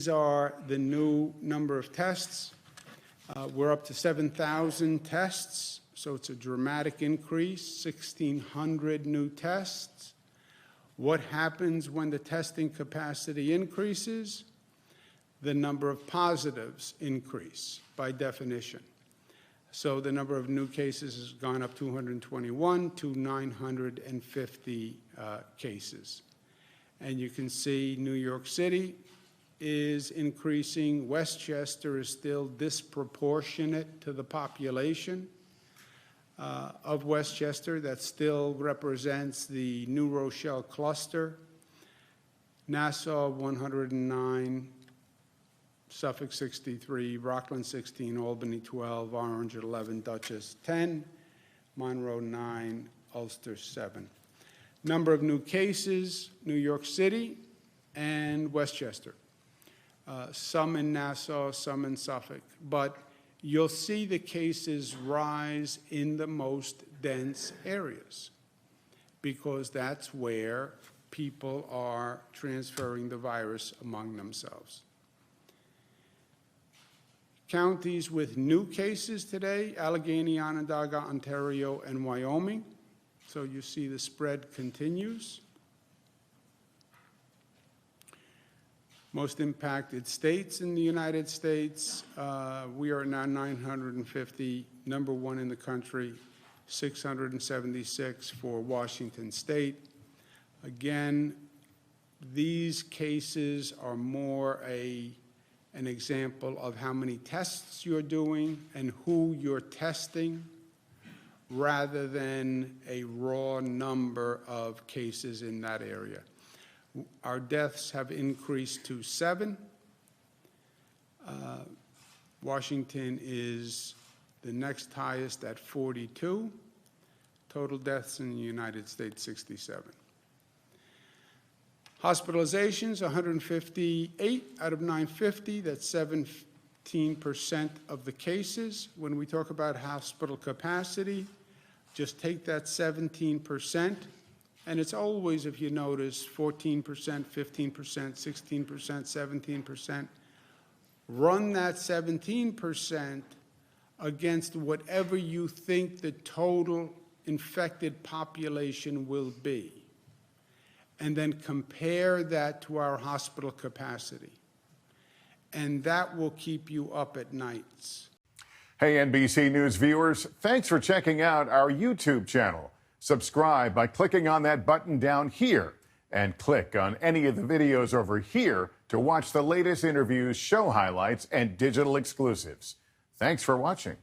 These are the new number of tests. We're up to 7,000 tests, so it's a dramatic increase, 1,600 new tests. What happens when the testing capacity increases? The number of positives increase by definition. So the number of new cases has gone up 221 to 950 cases. And you can see New York City is increasing. Westchester is still disproportionate to the population of Westchester. That still represents the New Rochelle cluster. Nassau, 109, Suffolk, 63, Rockland, 16, Albany, 12, Orange, 11, Dutchess, 10, Monroe, 9, Ulster, 7. Number of new cases, New York City and Westchester. Some in Nassau, some in Suffolk. But you'll see the cases rise in the most dense areas because that's where people are transferring the virus among themselves. Counties with new cases today, Allegheny, Onondaga, Ontario, and Wyoming. So you see the spread continues. Most impacted states in the United States, we are now 950, number one in the country, 676 for Washington State. Again, these cases are more an example of how many tests you're doing and who you're testing, rather than a raw number of cases in that area. Our deaths have increased to 7. Washington is the next highest at 42. Total deaths in the United States, 67. Hospitalizations, 158 out of 950. That's 17% of the cases. When we talk about hospital capacity, just take that 17%. And it's always, if you notice, 14%, 15%, 16%, 17%. Run that 17% against whatever you think the total infected population will be. And then compare that to our hospital capacity. And that will keep you up at nights. Hey, NBC News viewers, thanks for checking out our YouTube channel. Subscribe by clicking on that button down here and click on any of the videos over here to watch the latest interviews, show highlights, and digital exclusives. Thanks for watching.